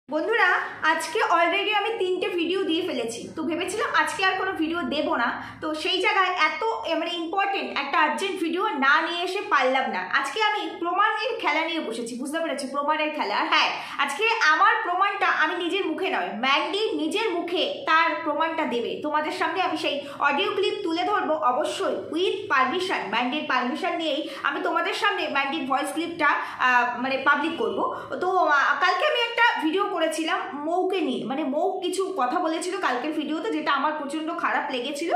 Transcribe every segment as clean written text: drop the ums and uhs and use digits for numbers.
বন্ধুরা আজকে অলরেডি আমি 3টে ভিডিও দিয়ে ফেলেছি, তো ভেবেছিলাম আজকে আর কোনো ভিডিও দেব না। তো সেই জায়গায় এত ইম্পর্টেন্ট একটা আর্জেন্ট ভিডিও না নিয়ে এসে পারলাম না। আজকে আমি প্রমাণের খেলা নিয়ে বসেছি, বুঝতে পেরেছি? প্রমাণের খেলা। আর হ্যাঁ, আজকে আমার প্রমাণটা আমি নিজের মুখে নয়, ম্যান্ডি নিজের মুখে তার প্রমাণটা দেবে। তোমাদের সামনে আমি সেই অডিও ক্লিপ তুলে ধরবো, অবশ্যই উইথ পারমিশন, ম্যান্ডির পারমিশন নিয়েই আমি তোমাদের সামনে ম্যান্ডির ভয়েস ক্লিপটা পাবলিক করব। তো কালকে আমি একটা ভিডিও করেছিলাম মৌকে নিয়ে, মৌ কিছু কথা বলেছিল কালকের ভিডিওতে, যেটা আমার প্রচন্ড খারাপ লেগেছিল।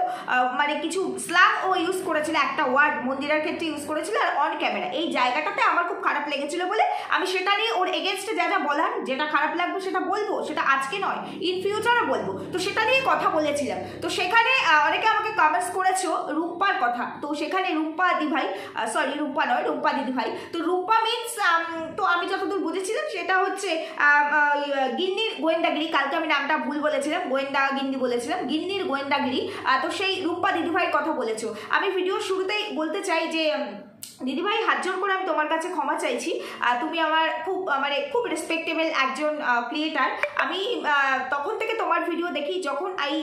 কিছু স্ল্যাং ও ইউজ করেছিল, একটা ওয়ার্ড মন্দিরার ক্ষেত্রে ইউজ করেছিল আর অন ক্যামেরা, এই জায়গাটাতে আমার খুব খারাপ লেগেছিল বলে আমি সেটা নিয়ে ওর এগেনস্টে যা যা বলার, যেটা খারাপ লাগবে সেটা বলবো, সেটা আজকে নয় ইন ফিউচারও বলবো। তো সেটা নিয়ে কথা বলেছিলাম। তো সেখানে অনেকে আমাকে কমেন্টস করেছো রূপার কথা। তো সেখানে রূপা দিভাই, সরি রূপা নয়, রূপা দিদিভাই। তো রূপা মিনস, তো আমি যতদূর বুঝেছিলাম সেটা হচ্ছে গিন্নির গোয়েন্দাগিরি। কালকে আমি নামটা ভুল বলেছিলাম, গোয়েন্দা গিন্নি বলেছিলাম, গিন্নির গোয়েন্দাগিরি। তো সেই রূপা দিদিভাইয়ের কথা বলেছো। আমি ভিডিওর শুরুতেই বলতে চাই যে দিদিভাই, হাত জোর করে আমি তোমার কাছে ক্ষমা চাইছি। তুমি আমার খুব রেসপেক্টেবল একজন ক্রিয়েটার। আমি তখন থেকে তোমার ভিডিও দেখি, যখন এই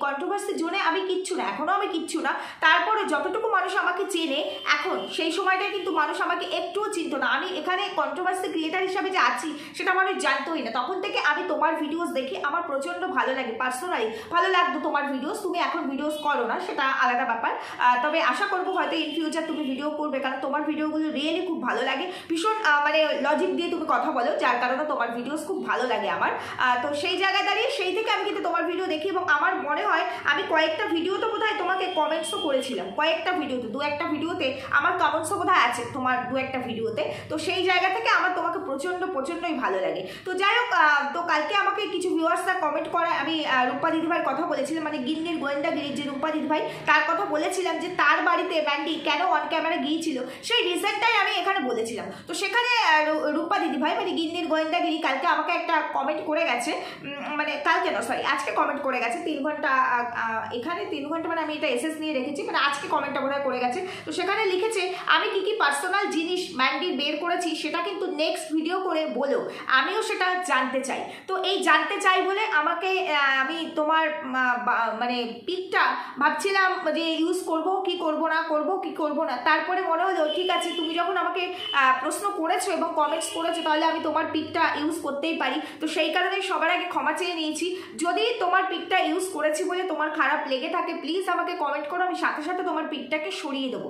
কন্ট্রোভার্সি জোনে আমি কিচ্ছু না, এখনও আমি কিচ্ছু না। তারপরে যতটুকু মানুষ আমাকে চেনে এখন, সেই সময়টায় কিন্তু মানুষ আমাকে একটুও চিনত না। আমি এখানে কন্ট্রোভার্সি ক্রিয়েটার হিসাবে যে আছি সেটা মানুষ জানতোই না। তখন থেকে আমি তোমার ভিডিওস দেখি, আমার প্রচণ্ড ভালো লাগে, পার্সোনালি ভালো লাগতো তোমার ভিডিওস। তুমি এখন ভিডিওস করো না, সেটা আলাদা ব্যাপার। তবে আশা করবো হয়তো ইন ফিউচার তুমি ভিডিও করবে, কারণ তোমার ভিডিওগুলো রিয়েলি খুব ভালো লাগে। ভীষণ লজিক দিয়ে তুমি কথা বলো, যার কারণে তোমার ভিডিওস খুব ভালো লাগে আমার। তো সেই জায়গায় দাঁড়িয়ে সেই থেকে আমি কিন্তু তোমার ভিডিও দেখি, এবং আমার মনে হয় আমি কয়েকটা ভিডিওতে বোধহয় তোমাকে কমেন্টসও করেছিলাম, কয়েকটা ভিডিওতে, দু একটা ভিডিওতে আমার কমেন্টসও বোধহয় আছে তোমার দু একটা ভিডিওতে। তো সেই জায়গা থেকে আমার তোমাকে প্রচণ্ডই ভালো লাগে। তো যাই হোক, তো কালকে আমাকে কিছু ভিউয়ার্সরা কমেন্ট করে, আমি রূপা দিদিভাইয়ের কথা বলেছিলাম, গিন্নির গোয়েন্দাগিরি যে রূপা দিদিভাই, তার কথা বলেছিলাম যে তার বাড়িতে ম্যান্ডি কেন অন ক্যামেরা গিয়েছিল, সেই রিজনটাই আমি এখানে বলেছিলাম। তো সেখানে রূপা দিদিভাই গিন্নির গোয়েন্দাগিরি কালকে আমাকে একটা কমেন্ট করে গেছে, কালকে না, সরি আজকে কমেন্ট করে গেছে 3 ঘন্টা এখানে 3 ঘন্টা, আমি এটা এসএস নিয়ে রেখেছি, আজকে কমেন্টটা বোধহয় করে গেছে। তো সেখানে লিখেছে, আমি কি পার্সোনাল জিনিস ম্যান্ডি বের করেছি সেটা কিন্তু নেক্সট ভিডিও করে বলো, আমিও সেটা জানতে চাই। তো এই জানতে চাই বলে আমাকে, আমি তোমার পিকটা ভাবছিলাম যে ইউজ করবো কি করবো না, করবো কি করবো না। তারপরে মনে হলো ঠিক আছে, তুমি যখন আমাকে প্রশ্ন করেছো এবং কমেন্টস করেছো, তাহলে আমি তোমার পিকটা ইউজ করতেই পারি। তো সেই কারণেই সবার আগে ক্ষমা চেয়ে নিয়েছি। যদি তোমার পিকটা ইউজ করেছি বলে তোমার খারাপ লেগে থাকে, প্লিজ আমাকে কমেন্ট করো, আমি সাথে সাথে তোমার পিকটাকে সরিয়ে দেবো।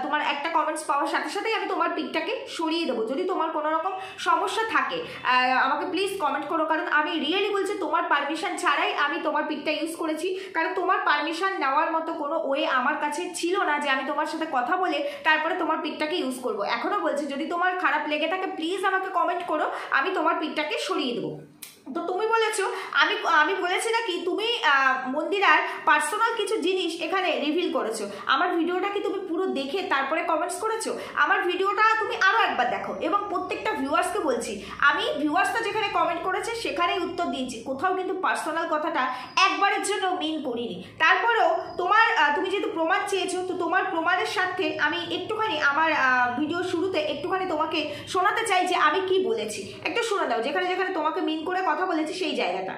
তোমার একটা কমেন্টস পাওয়ার সাথে সাথেই আমি তোমার পিকটাকে সরিয়ে দেবো। যদি তোমার কোনো রকম সমস্যা থাকে আমাকে প্লিজ কমেন্ট করো, কারণ আমি রিয়েলি বলছি তোমার পারমিশন ছাড়াই আমি তোমার পিকটা ইউজ করেছি। কারণ তোমার পারমিশন নেওয়ার মতো কোনো ওয়ে আমার কাছে ছিল না যে আমি তোমার সাথে কথা বলে তারপরে তোমার পিকটাকে ইউজ করবো। এখনও বলছি, যদি তোমার খারাপ লেগে থাকে প্লিজ আমাকে কমেন্ট করো, আমি তোমার পিকটাকে সরিয়ে দেবো। তো তুমি বলেছো, আমি বলেছি নাকি তুমি মন্দিরার পার্সোনাল কিছু জিনিস এখানে রিভিল করেছো। আমার ভিডিওটা কি তুমি পুরো দেখে তারপরে কমেন্টস করেছো? আমার ভিডিওটা তুমি আরও একবার দেখো, এবং প্রত্যেকটা ভিউয়ার্সকে বলছি, আমি ভিউয়ার্সটা যেখানে কমেন্ট করেছে সেখানেই উত্তর দিয়েছি, কোথাও কিন্তু পার্সোনাল কথাটা একবারের জন্য মিন করিনি। তারপরেও তুমি যেহেতু প্রমাণ চেয়েছো, তো তোমার প্রমাণের সাথে আমি একটুখানি আমার ভিডিও শুরুতে একটুখানি তোমাকে শোনাতে চাই যে আমি কি বলেছি। একটু শোনা দাও, যেখানে যেখানে তোমাকে মিন করে কথা বলেছি সেই জায়গাটা।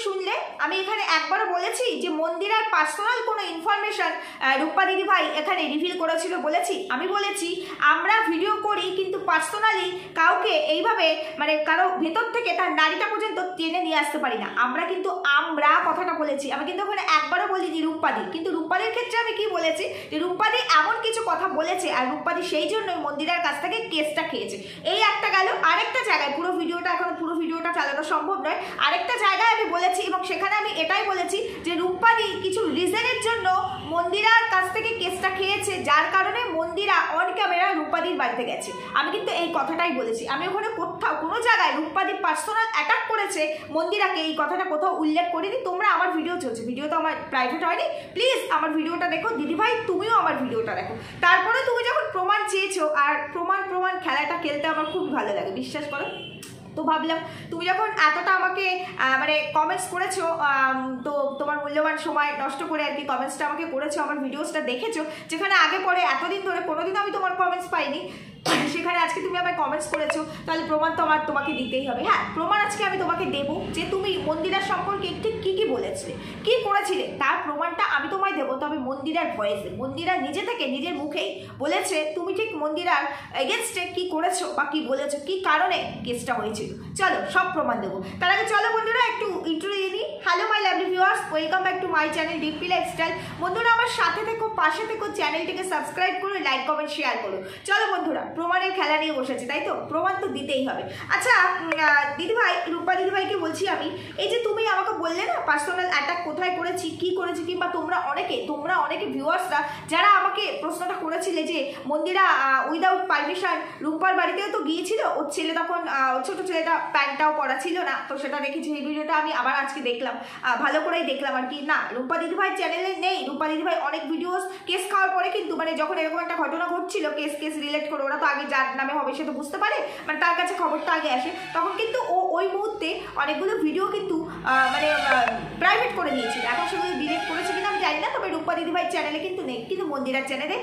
শুনলে আমি এখানে একবারও বলেছি যে মন্দিরার পার্সোনাল কোনো ইনফরমেশন রূপা দিদিভাই এখানে রিভিল করেছিল বলেছি? আমি বলেছি আমরা ভিডিও করি কিন্তু পার্সোনালি কাউকে এইভাবে কারো ভেতর থেকে তার নারীটা পর্যন্ত টেনে নিয়ে আসতে পারি না। আমরা কথাটা বলেছি, আমি কিন্তু ওখানে একবারও বলিনি রূপাদি। কিন্তু রূপাদির ক্ষেত্রে আমি কি বলেছি, যে রূপাদি এমন কিছু কথা বলেছে আর রূপাদি সেই জন্যই মন্দিরার কাছ থেকে কেসটা খেয়েছে। এই একটা গেল। আরেকটা জায়গায়, পুরো ভিডিওটা চালানো সম্ভব নয়, আরেকটা জায়গায় আমি বলেছি, এবং সেখানে আমি এটাই বলেছি যে রূপাদি কিছু রিজনের জন্য মন্দিরার কাছ থেকে কেসটা খেয়েছে, যার কারণে মন্দিরা অন ক্যামেরা রূপাদির বাড়িতে গেছে, আমি কিন্তু এই কথাটাই বলেছি। আমি ওখানে কোথাও কোনো জায়গায় রূপাদি পার্সোনাল অ্যাটাক করেছে মন্দিরাকে এই কথাটা কোথাও উল্লেখ করিনি। তোমরা আমার ভিডিও চলছে, ভিডিও তো আমার প্রাইভেট হয়নি, প্লিজ আমার ভিডিওটা দেখো দিদিভাই, তুমিও আমার ভিডিওটা দেখো। তারপরে তুমি যখন প্রমাণ চেয়েছো, আর প্রমাণ খেলাটা খেলতে আমার খুব ভালো লাগে, বিশ্বাস করো। তো ভাবলাম তুমি যখন এতটা আমাকে মানে কমেন্টস করেছো, তো তোমার মূল্যবান সময় নষ্ট করে আর কি কমেন্টসটা আমাকে করেছো, আমার ভিডিওসটা দেখেছো, যেখানে আগে পরে এতদিন ধরে কোনোদিন আমি তোমার কমেন্টস পাইনি, সেখানে আজকে তুমি আমায় কমেন্টস করেছো, তাহলে প্রমাণ তো আমার তোমাকে দিতেই হবে। হ্যাঁ, প্রমাণ আজকে আমি তোমাকে দেবো যে তুমি মন্দিরার সম্পর্কে ঠিক কী কী বলেছিলে, কী করেছিলে, তার প্রমাণটা আমি তোমায় দেবো। তবে মন্দিরার ভয়েসে, মন্দিরা নিজে থেকে নিজের মুখেই বলেছে তুমি ঠিক মন্দিরার এগেনস্টে কী করেছো বা কী বলেছো, কী কারণে কেসটা হয়েছিল। চলো সব প্রমাণ দেবো। তার আগে চলো বন্ধুরা একটু ইন্ট্রো দিয়ে নিই। Hello my lovely viewers, welcome back to my channel DP lifestyle. বন্ধুরা আমার সাথে থেকো, পাশে থেকো, চ্যানেলটিকে সাবস্ক্রাইব করো, লাইক কমেন্ট শেয়ার করো। চলো বন্ধুরা প্রমাণের খেলা নিয়ে বসেছি, তাই তো প্রমাণ তো দিতেই হবে। আচ্ছা দিদিভাই, রূপা দিদিভাইকে বলছি আমি, এই যে তুমি আমাকে বললে না পার্সোনাল অ্যাটাক কোথায় করেছি, কি করেছি, কিংবা তোমরা অনেকে ভিউয়ার্সরা যারা আমাকে প্রশ্নটা করেছিলে যে মন্দিরা উইদাউট পারমিশন রূপার বাড়িতেও তো গিয়েছিল, ওর ছেলে তখন ছোট ছেলেটা প্যান্টটাও পরা ছিল না, তো সেটা দেখেছি। এই ভিডিওটা আমি আবার আজকে দেখলাম, ভালো করেই দেখলাম আর কি। না, রূপা দিদিভাই চ্যানেলে নেই, রূপা দিদিভাই অনেক ভিডিওস কেস খাওয়ার পরে কিন্তু মানে যখন এরকম একটা ঘটনা ঘটছিল কেস রিলেট করে, ওরা তো আগে যার নামে হবে সে তো বুঝতে পারে, মানে তার কাছে খবরটা আগে আসে, তখন কিন্তু ও ওই মুহূর্তে অনেকগুলো ভিডিও কিন্তু মানে প্রাইভেট করে দিয়েছিল। এখন সেগুলো ডিলিট করেছে কিনা আমি জানি না, তবে রূপা দিদিভাই চ্যানেলে কিন্তু নেই, কিন্তু মন্দিরার চ্যানেলে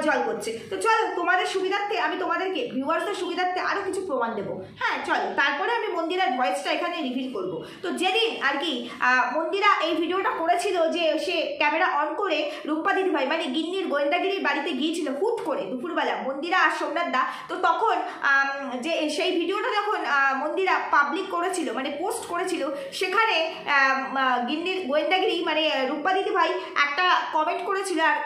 জল করছে। তো চলো তোমাদের সুবিধার্থে আমি তোমাদেরকে ভিউয়ার্সদের সুবিধার্থে আরও কিছু প্রমাণ দেবো। হ্যাঁ চলো, তারপরে আমি মন্দিরার ভয়েসটা এখানে রিভিল করব। তো যেদিন আর কি মন্দিরা এই ভিডিওটা করেছিল যে সে ক্যামেরা অন করে রূপা দিদিভাই মানে গিন্নির গোয়েন্দাগিরির বাড়িতে গিয়েছিল হুট করে দুপুরবেলা মন্দিরা আর সোমনাথ দা, তো তখন যে সেই ভিডিওটা যখন মন্দিরা পাবলিক করেছিল মানে পোস্ট করেছিল, সেখানে গিন্নির গোয়েন্দাগিরি মানে রূপা দিদিভাই একটা কমেন্ট করেছিল, আর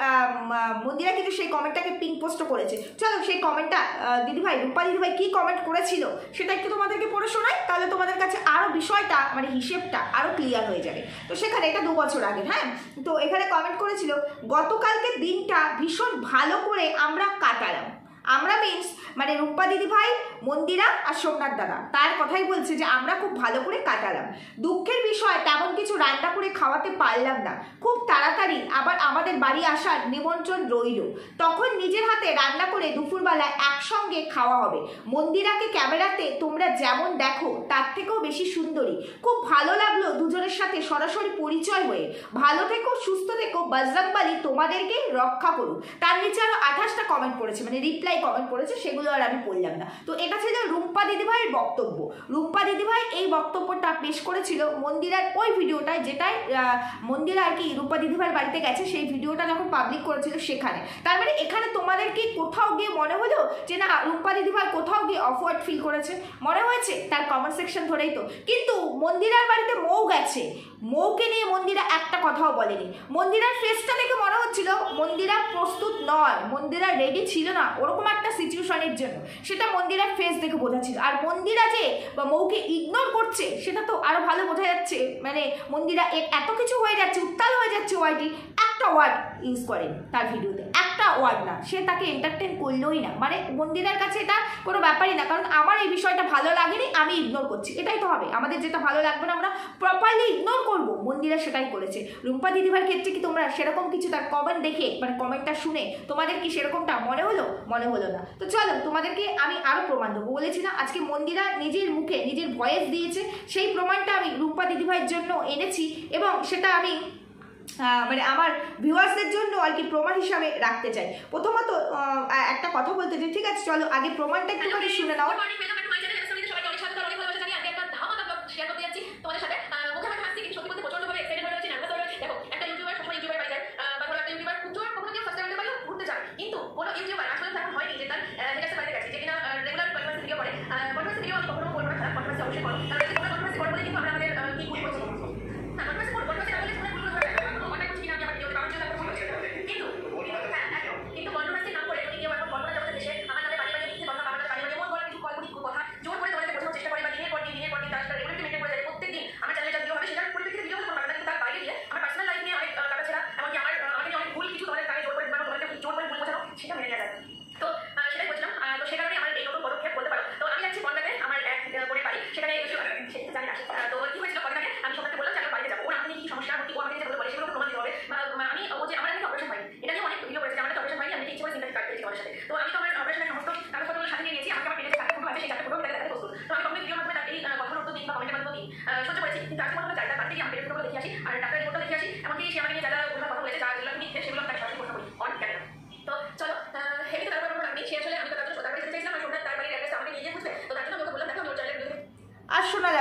মন্দিরা কিন্তু সেই কমেন্টটাকে পিন পোস্টও করেছে। চলো সেই কমেন্টটা দিদিভাই রূপা দিদিভাই কি কমেন্ট করেছিল সেটা একটু তোমাদেরকে পড়ে শোনাই, তাহলে তোমাদের কাছে আরও বিষয়টা মানে হিসেবটা আরও ক্লিয়ার হয়ে যাবে। তো সেখানে এটা 2 বছর আগে, হ্যাঁ, তো এখানে কমেন্ট করেছিল গতকালকে দিনটা ভীষণ ভালো করে আমরা কাটালাম। আমরা মিনস মানে রূপা দিদিভাই, মন্দিরা আর সোমনাথ দাদা, তার কথাই বলছে যে আমরা খুব ভালো করে কাটালাম। দুঃখের বিষয় তেমন কিছু রান্না করে খাওয়াতে পারলাম না, খুব তাড়াতাড়ি আবার আমাদের বাড়ি আসার নিমন্ত্রণ রইল, তখন নিজের হাতে রান্না করে দুপুরবেলা একসঙ্গে খাওয়া হবে। মন্দিরাকে ক্যামেরাতে তোমরা যেমন দেখো তার থেকেও বেশি সুন্দরী, খুব ভালো লাগলো দুজনের সাথে সরাসরি পরিচয় হয়ে। ভালো থেকো, সুস্থ থেকো, বজরংবলী তোমাদেরকে রক্ষা করুক। তার নিচে আরো 28টা কমেন্ট পড়েছে, মানে রিপ্লাই কমেন্ট পড়েছে, সেগুলো আর আমি পড়লাম না। তো এটা ছিল রূপা দিদিভাইয়ের বক্তব্য। রূপা দিদিভাই এই বক্তব্যটা পেশ করেছিল মন্দিরার ওই ভিডিওটায়, যেটাই মন্দিরা আর কি রূপা দিদিভাইয়ের বাড়িতে গেছে সেই ভিডিওটা যখন পাবলিক করেছিল সেখানে। তার মানে এখানে তোমাদের কি কোথাও গিয়ে মনে হলো যে না রূপা দিদিভাই কোথাও গিয়ে অফওয়ার্ড ফিল করেছে? মনে হয়েছে তার কমেন্ট সেকশন ধরেই তো। কিন্তু মন্দিরার বাড়িতে মৌ গেছে, মৌকে নিয়ে মন্দিরা একটা কথাও বলেনি। মন্দিরার ফেসটা দেখে মনে হচ্ছিল মন্দিরা প্রস্তুত নয়, মন্দিরা রেডি ছিল না ওরকম একটা সিচুয়েশনের জন্য, সেটা মন্দিরার ফেস দেখে বোঝা ছিল। আর মন্দিরা যে বা মৌকে ইগনোর করছে সেটা তো আরো ভালো বোঝা যাচ্ছে, মানে মন্দিরা এত কিছু হয়ে যাচ্ছে, উত্তাল হয়ে যাচ্ছে, ওয়াইটি একটা ওয়ার্ড ইউজ করেন তার ভিডিওতে, একটা ওয়ার্ড না, সে তাকে এন্টারটেন করলোই না। মানে মন্দিরার কাছে এটা কোনো ব্যাপারই না, কারণ আমার এই বিষয়টা ভালো লাগেনি, আমি ইগনোর করছি, এটাই তো হবে। আমাদের যেটা ভালো লাগবে না আমরা প্রপারলি ইগনোর করবো, মন্দিরা সেটাই করেছে। রূপা দিদিভাইয়ের ক্ষেত্রে কি তোমরা সেরকম কিছু তার কমেন্ট দেখে মানে কমেন্টটা শুনে তোমাদের কি সেরকমটা মনে হলো? মনে হলো না। তো চলো তোমাদেরকে আমি আরো প্রমাণ দেবো। বলেছি না আজকে মন্দিরা নিজের মুখে নিজের ভয়েস দিয়েছে, সেই প্রমাণটা আমি রূপা দিদিভাইয়ের জন্য এনেছি, এবং সেটা আমি মানে আমার ভিউয়ার্সদের জন্য আর কি প্রমাণ হিসাবে রাখতে চাই। প্রথমত একটা কথা বলতে চাই, ঠিক আছে চলো আগে প্রমাণটা একটুখানি শুনে নাও।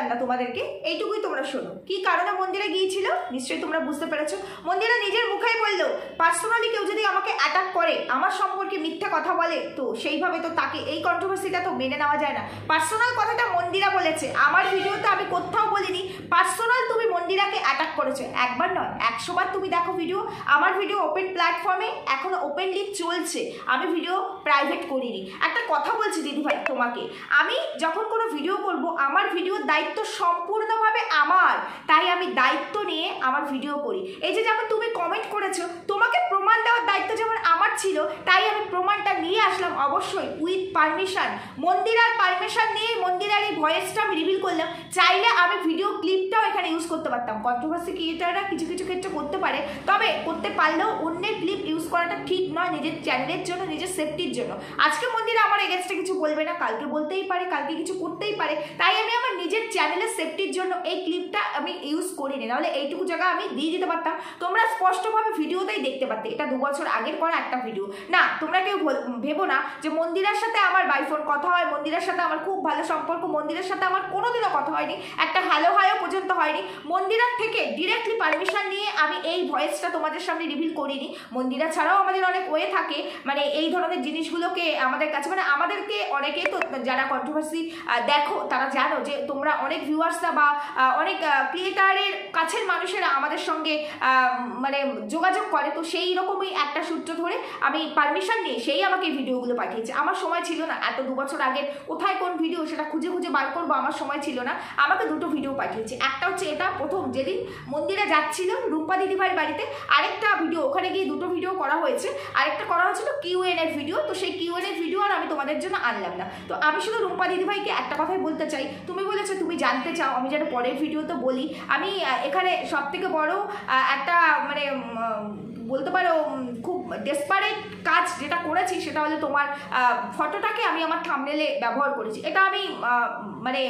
না তোমাদেরকে, এইটুকুই তোমরা শোনো। কি কারণে মন্দিরে গিয়েছিল নিশ্চয়ই তোমরা বুঝতে পেরেছো। মন্দিরা নিজের মুখেই বললো পার্সোনালি কেউ যদি আমাকে অ্যাটাক করে, আমার সম্পর্কে মিথ্যা কথা বলে, তো সেইভাবে তো তাকে এই কন্ট্রোভার্সিটা তো মেনে নেওয়া যায় না। পার্সোনাল কথাটা মন্দিরা বলেছে, আমার ভিডিওতে আমি কোথাও বলিনি পার্সোনাল তুমি মন্দিরাকে অ্যাটাক করেছো। একবার নয় 100 বার তুমি দেখো ভিডিও, আমার ভিডিও ওপেন প্ল্যাটফর্মে এখনো ওপেনলি চলছে, আমি ভিডিও প্রাইভেট করিনি। একটা কথা বলছি দিদিভাই তোমাকে, আমি যখন কোনো ভিডিও করব আমার ভিডিওর দায়িত্ব সম্পূর্ণভাবে আমার, তাই আমি দায়িত্ব নিয়ে আমার ভিডিও করি। এই যে যেমন তুমি কমেন্ট করেছো, তোমাকে প্রমাণ দেওয়ার দায়িত্ব যেমন আমার ছিল, তাই আমি প্রমাণটা নিয়ে আসলাম অবশ্যই উইথ পারমিশন, মন্দিরার পারমিশন নিয়ে মন্দিরার এই ভয়েসটা আমি রিভিল করলাম। চাইলে আমি ভিডিও ক্লিপটাও এখানে ইউজ করতে পারতাম, কন্ট্রোভার্সি ক্রিয়েটাররা কিছু কিছু ক্ষেত্রে করতে পারে, তবে করতে পারলেও অন্যের ক্লিপ ইউজ করাটা ঠিক নয় নিজের চ্যানেলের জন্য, নিজের সেফটির জন্য। আজকে মন্দিরা আমার এগেনস্টে কিছু বলবে না, কালকে বলতেই পারে, কালকে কিছু করতেই পারে, তাই আমি আমার নিজের চ্যানেলের সেফটির জন্য এই ক্লিপটা আমি ইউজ করিনি, নাহলে এইটুকু জায়গা আমি দিয়ে দিতে পারতাম, তোমরা স্পষ্টভাবে ভিডিওতেই দেখতে পারতে। এটা 2 বছর আগের করা একটা ভিডিও না, তোমরা কেউ ভেবো না যে মন্দিরার সাথে আমার বাই ফোন কথা হয়, মন্দিরার সাথে আমার খুব ভালো সম্পর্ক, মন্দিরের সাথে আমার কোনোদিনও কথা হয়নি, একটা হ্যালো হাইও পর্যন্ত হয়নি। মন্দিরার থেকে ডিরেক্টলি পারমিশন নিয়ে আমি এই ভয়েসটা তোমাদের সামনে রিভিল করিনি। মন্দিরা ছাড়াও আমাদের অনেক ওয়ে থাকে, মানে এই ধরনের জিনিসগুলোকে আমাদের কাছে, মানে আমাদেরকে অনেকে তো যারা কন্ট্রোভার্সি দেখো তারা জানো যে তোমরা অনেক ভিউয়ার্সরা বা অনেক ক্রিয়েটারের কাছের মানুষেরা আমাদের সঙ্গে মানে যোগাযোগ করে, তো সেই রকমই একটা সূত্র ধরে আমি পারমিশন নিয়ে সেই আমাকে ভিডিওগুলো পাঠিয়েছে। আমার সময় ছিল না, এত 2 বছর আগের কোথায় কোন ভিডিও সেটা খুঁজে খুঁজে বার করবো, আমার সময় ছিল না, আমাকে 2টো ভিডিও পাঠিয়েছে। একটা হচ্ছে এটা প্রথম যেদিন মন্দিরে যাচ্ছিল রূপা দিদিভাইয়ের বাড়িতে, আরেকটা ভিডিও ওখানে গিয়ে 2টো ভিডিও করা হয়েছে, আরেকটা করা হয়েছিল কিউএন এর ভিডিও, তো সেই কিউএন এর ভিডিও আর আমি তোমাদের জন্য আনলাম না। তো আমি শুধু রূপা দিদিভাইকে একটা কথাই বলতে চাই, তুমি বলেছো তুমি জানতে চাও, আমি যেন পরের ভিডিওতে বলি, আমি এখানে সব থেকে বড় একটা মানে বলতে পারো খুব ডেসপারেট কাজ যেটা করেছি সেটা হলো তোমার ফটোটাকে আমি আমার থাম্বনেলে ব্যবহার করেছি। এটা আমি মানে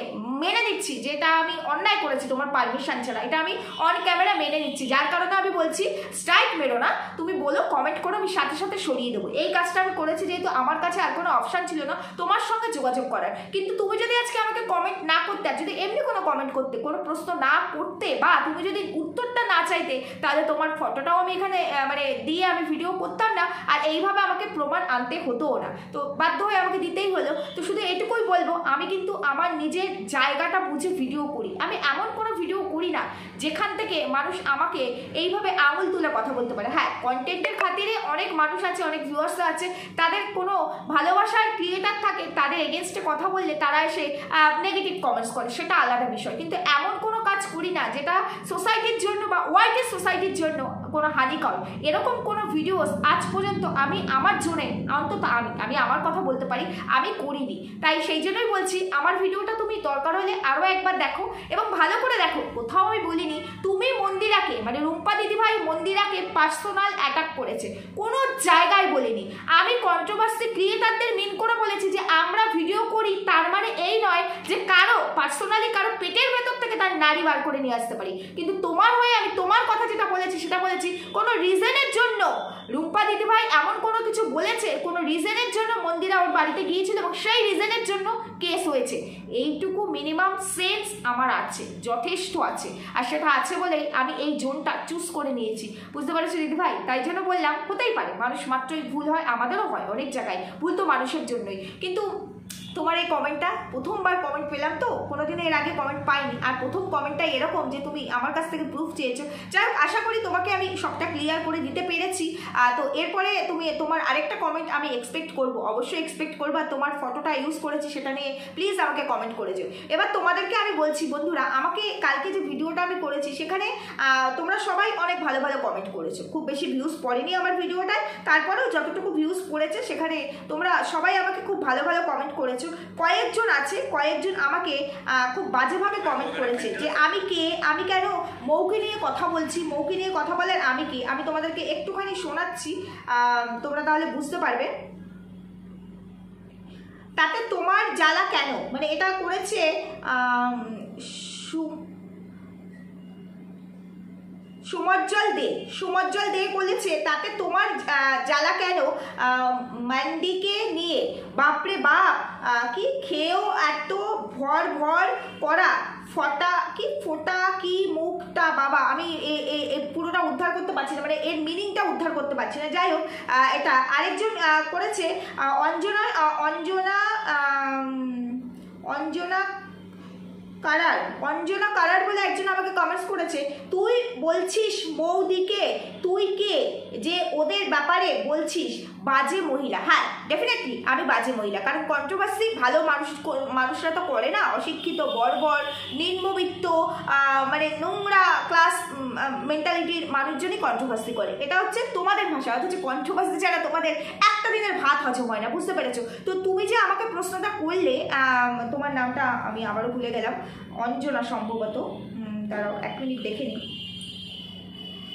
মেনে নিচ্ছি যে এটা আমি অন্যায় করেছি তোমার পারমিশন ছাড়া, এটা আমি অন ক্যামেরা মেনে নিচ্ছি, যার কারণে আমি বলছি স্ট্রাইক মেরো না, তুমি বলো কমেন্ট করো, আমি সাথে সাথে সরিয়ে দেবো। এই কাজটা আমি করেছি যেহেতু আমার কাছে আর কোনো অপশান ছিল না তোমার সঙ্গে যোগাযোগ করার। কিন্তু তুমি যদি আজকে আমাকে কমেন্ট না করতে, আর যদি এমনি কোনো কমেন্ট করতে, কোনো প্রশ্ন না করতে, বা তুমি যদি উত্তরটা না চাইতে, তাহলে তোমার ফটোটাও আমি এখানে মানে দিয়ে আমি ভিডিও করতাম না, আর এইভাবে আমাকে প্রমাণ আনতে হতোও না, তো বাধ্য হয়ে আমাকে দিতেই হলো। তো শুধু এটুকুই বলবো, আমি কিন্তু আমার নিজের জায়গাটা বুঝে ভিডিও করি, আমি এমন কোনো ভিডিও করি না যেখান থেকে মানুষ আমাকে এইভাবে আঙুল তুলে কথা বলতে পারে। হ্যাঁ, কন্টেন্টের খাতিরে অনেক মানুষ আছে, অনেক ভিউয়ার্সরা আছে, তাদের কোনো ভালোবাসার ক্রিয়েটার থাকে, তাদের এগেনস্টে কথা বললে তারা এসে নেগেটিভ কমেন্টস করে, সেটা আলাদা বিষয়, কিন্তু এমন কোনো কাজ করি না যেটা সোসাইটির জন্য বা ওয়ার্ল্ডের সোসাইটির জন্য কোনো হানিকর। এরকম কোনো ভিডিওস আজ পর্যন্ত আমি আমার জোনে, অন্তত আমি আমার কথা বলতে পারি, আমি করিনি। তাই সেই জন্যই বলছি আমার ভিডিওটা তুমি দরকার হলে আরও একবার দেখো এবং ভালো করে দেখো। কোথাও আমি বলিনি তুমি মন্দিরাকে, মানে রুম্পা দিদিভাই মন্দিরাকে পার্সোনাল অ্যাটাক করেছে, কোনো জায়গায় বলিনি। আমি কন্ট্রোভার্সি ক্রিয়েটারদের মিন করে বলেছি যে আমরা ভিডিও করি, তার মানে এই নয় যে কারো পার্সোনালি কারো পেটের ভেতর থেকে তার নারী বার করে নিয়ে আসতে পারি। কিন্তু তোমার হয়ে আমি তোমার কথা যেটা বলেছি সেটা বলেছি কোনো রিজনের জন্য। রুম্পা দিদিভাই এমন কোনো কিছু বলেছে, কোনো রিজনের জন্য মন্দিরা ওর বাড়িতে গিয়েছিল এবং সেই রিজনের জন্য কেস হয়েছে, এইটুকু মিনিমাম সেন্স আমার আছে, যথেষ্ট আছে, আর সেটা আছে বলেই আমি এই জোনটা চুজ করে নিয়েছি। বুঝতে পারছো দিদিভাই? তাই জন্য বললাম হতেই পারে, মানুষ মাত্রই ভুল হয়, আমাদেরও হয় অনেক জায়গায়, ভুল তো মানুষের জন্যই। কিন্তু তোমার এই কমেন্টটা প্রথমবার কমেন্ট পেলাম, তো কোনোদিন এর আগে কমেন্ট পাইনি, আর প্রথম কমেন্টটাই এরকম যে তুমি আমার কাছ থেকে প্রুফ চেয়েছো। যাই হোক, আশা করি তোমাকে আমি সবটা ক্লিয়ার করে দিতে পেরেছি। তো এরপরে তোমার আরেকটা কমেন্ট আমি এক্সপেক্ট করবো, অবশ্যই এক্সপেক্ট করবো, আর তোমার ফটোটা ইউজ করেছি সেটা নিয়ে প্লিজ আমাকে কমেন্ট করে যেও। এবার তোমাদেরকে আমি বলছি বন্ধুরা, আমাকে কালকে যে ভিডিওটা আমি করেছি সেখানে তোমরা সবাই অনেক ভালো ভালো কমেন্ট করেছো, খুব বেশি ভিউজ পড়েনি আমার ভিডিওটায়, তারপরেও যতটুকু ভিউজ পড়েছে সেখানে তোমরা সবাই আমাকে খুব ভালো ভালো কমেন্ট করেছো। কয়েকজন আছে, কয়েকজন আমাকে খুব বাজেভাবে কমেন্ট করেছে যে আমি কে, আমি কেন মৌকে নিয়ে কথা বলছি, মৌকে নিয়ে কথা বলার আমি কে। আমি তোমাদেরকে একটুখানি শোনাচ্ছি, তোমরা তাহলে বুঝতে পারবে। তাতে তোমার জ্বালা কেন, মানে এটা করেছে সুমজ্জল দে বলেছে তাতে তোমার জ্বালা কেন মান্ডিকে নিয়ে বাপরে বাপ, কি খেয়েও এত ভর ভর করা, ফোটা কি মুখটা, বাবা আমি পুরোটা উদ্ধার করতে পারছি না, মানে এর মিনিংটা উদ্ধার করতে পারছি না। যাই হোক, এটা আরেকজন করেছে, অঞ্জনা কারার বলে একজন আমাকে কমেন্টস করেছে, তুই বলছিস বৌদিকে তুই কে যে ওদের ব্যাপারে বলছিস বাজে মহিলা। হ্যাঁ, ডেফিনেটলি আমি বাজে মহিলা, কারণ কন্ট্রোভার্সি ভালো মানুষরা তো করে না, অশিক্ষিত বর্বর নিম্নবিত্ত মানে নোংরা ক্লাস মেন্টালিটির মানুষজনই কন্ট্রোভার্সি করে। এটা হচ্ছে তোমাদের ভাষা, অথচ কন্ট্রোভার্সি ছাড়া তোমাদের একটা দিনের ভাত হজম হয় না, বুঝতে পেরেছো? তো তুমি যে আমাকে প্রশ্নটা করলে, তোমার নামটা আমি আবারও ভুলে গেলাম, অঞ্জনা সম্ভবত, দাঁড়াও 1 মিনিট দেখে নিই।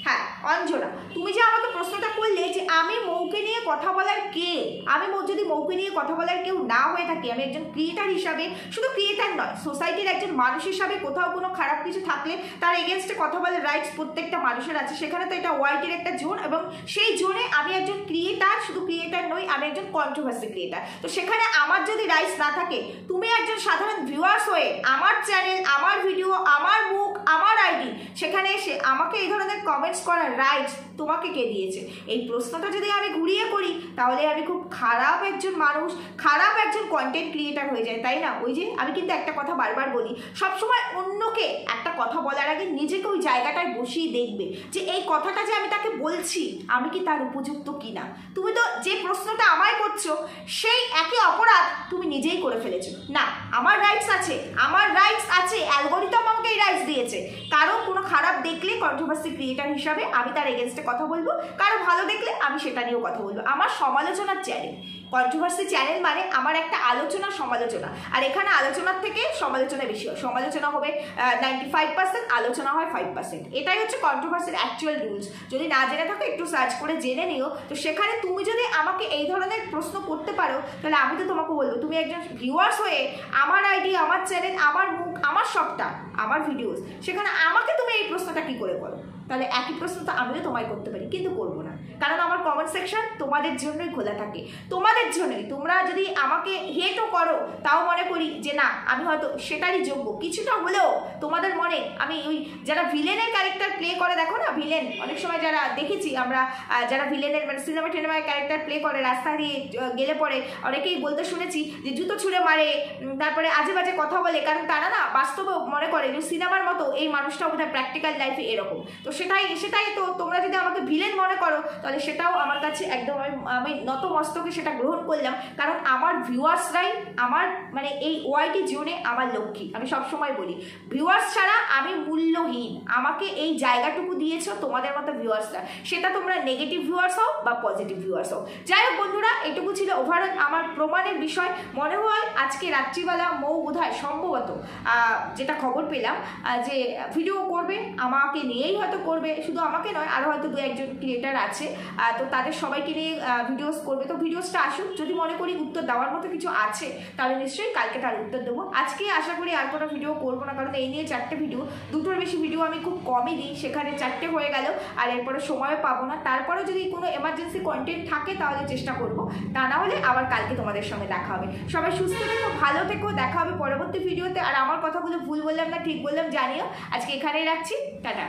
হ্যাঁ, অঞ্জনা, তুমি যে আমাকে প্রশ্নটা করলে যে আমি মৌকে নিয়ে কথা বলার কে, আমি যদি মৌকে নিয়ে কথা বলার কেউ না হয়ে থাকি, আমি একজন ক্রিয়েটার হিসাবে, শুধু ক্রিয়েটার নয়, সোসাইটির একজন মানুষ হিসাবে কোথাও কোনো খারাপ কিছু থাকলে তার এগেনস্টে কথা বলার রাইটস প্রত্যেকটা মানুষের আছে। সেখানে তো এটা ওয়াইটির একটা জোন, এবং সেই জোনে আমি একজন ক্রিয়েটার, শুধু ক্রিয়েটার নই, আমি একজন কন্ট্রোভার্সি ক্রিয়েটার। তো সেখানে আমার যদি রাইটস না থাকে, তুমি একজন সাধারণ ভিউয়ার্স হয়ে আমার চ্যানেল, আমার ভিডিও, আমার মুখ, আমার আইডি, সেখানে এসে আমাকে এই ধরনের কমেন্টস করার রাইটস তোমাকে কে দিয়েছে? এই প্রশ্নটা যদি আমি ঘুরিয়ে করি, তাহলে আমি খুব খারাপ একজন মানুষ, খারাপ একজন কন্টেন্ট ক্রিয়েটার হয়ে যায়, তাই না? ওই যে আমি কিন্তু একটা কথা বারবার বলি, সবসময় অন্যকে একটা কথা বলার আগে নিজেকে ওই জায়গাটায় বসিয়ে দেখবে যে এই কথাটা যে আমি তাকে বলছি, আমি কি তার উপযুক্ত কিনা। তুমি তো যে প্রশ্নটা আমায় করছো, সেই একই অপরাধ তুমি নিজেই করে ফেলেছো। না, আমার রাইটস আছে, অ্যালগরিদম আমাকে এই রাইটস দিয়েছে। কারো কোনো খারাপ দেখলে কন্ট্রোভার্সি ক্রিয়েটার হিসাবে আমি তার এগেনস্টে কথা বলবো, কারো ভালো দেখলে আমি সেটা নিয়েও কথা বলবো। আমার সমালোচনার চ্যানেল, কন্ট্রোভার্সি চ্যানেল মানে আমার একটা আলোচনা, সমালোচনা, আর এখানে আলোচনার থেকে সমালোচনা বেশি হয়। সমালোচনা হবে 95%, আলোচনা হয় 5%। এটাই হচ্ছে কন্ট্রোভার্সির অ্যাকচুয়াল রুলস। যদি না জেনে থাকো একটু সার্চ করে জেনে নিও। তো সেখানে তুমি যদি আমাকে এই ধরনের প্রশ্ন করতে পারো, তাহলে আমি তো তোমাকে বলবো, তুমি একজন ভিউয়ার্স হয়ে আমার আইডি, আমার চ্যানেল, আমার মুখ, আমার সবটা, আমার ভিডিওস, সেখানে আমাকে তুমি এই প্রশ্নটা কি করে করো? তাহলে একই প্রশ্ন তো আমিও তোমায় করতে পারি, কিন্তু করবো না, কারণ আমার কমেন্ট সেকশন তোমাদের জন্যই খোলা থাকে, তোমাদের জন্যই। তোমরা যদি আমাকে হেটও করো, তাও মনে করি যে না, আমি হয়তো সেটারই যোগ্য কিছুটা হলেও। তোমাদের মনে আমি ওই যারা ভিলেনের ক্যারেক্টার প্লে করে, দেখো না ভিলেন, অনেক সময় যারা দেখেছি আমরা, যারা ভিলেনের মানে সিনেমা ক্যারেক্টার প্লে করে, রাস্তা দিয়ে গেলে পরে অনেকেই বলতে শুনেছি যে জুতো ছুঁড়ে মারে, তারপরে আজে বাজে কথা বলে, কারণ তারা না বাস্তবেও মনে করে যে সিনেমার মতো এই মানুষটা বোধহয় প্র্যাকটিক্যাল লাইফে এরকম। তো সেটাই তো তোমরা যদি আমাকে ভিলেন মনে করো, তাহলে সেটাও আমার কাছে একদম আমি নতমস্তকে সেটা গ্রহণ করলাম, কারণ আমার ভিউয়ার্সরাই আমার মানে এই ওয়াইটি জোনে আমার লক্ষ্মী। আমি সবসময় বলি, ভিউয়ার্স ছাড়া আমি মূল্যহীন। আমাকে এই জায়গাটুকু দিয়েছো তোমাদের মতো ভিউয়ার্সরা, সেটা তোমরা নেগেটিভ ভিউয়ার্স হও বা পজিটিভ ভিউয়ার্স হও। যাই হোক বন্ধুরা, এটুকু ছিল ওভারঅল আমার প্রমাণের বিষয়। মনে হয় আজকে রাত্রিবেলা মৌ বোধহয় সম্ভবত যেটা খবর পেলাম যে ভিডিও করবে, আমাকে নিয়েই হয়তো করবে, শুধু আমাকে নয়, আরও হয়তো 2-1জন ক্রিয়েটার আছে, তো তাদের সবাইকে নিয়ে ভিডিওস করবে। তো ভিডিওসটা আসুক, যদি মনে করি উত্তর দেওয়ার মতো কিছু আছে, তাহলে নিশ্চয়ই কালকে তার উত্তর দেবো। আজকে আশা করি আর কোনো ভিডিও করবো না, কারণ এই নিয়ে 4টে ভিডিও, 2টোর বেশি ভিডিও আমি খুব কমই দিই, সেখানে 4টে হয়ে গেল, আর এরপরে সময়ও পাবো না। তারপরেও যদি কোনো এমার্জেন্সি কন্টেন্ট থাকে, তাহলে চেষ্টা করবো, তা না হলে আবার কালকে তোমাদের সঙ্গে দেখা হবে। সবাই সুস্থ থেকো, ভালো থেকো, দেখা হবে পরবর্তী ভিডিওতে। আর আমার কথাগুলো ভুল বললাম না ঠিক বললাম জানিও। আজকে এখানেই রাখছি, টাটা।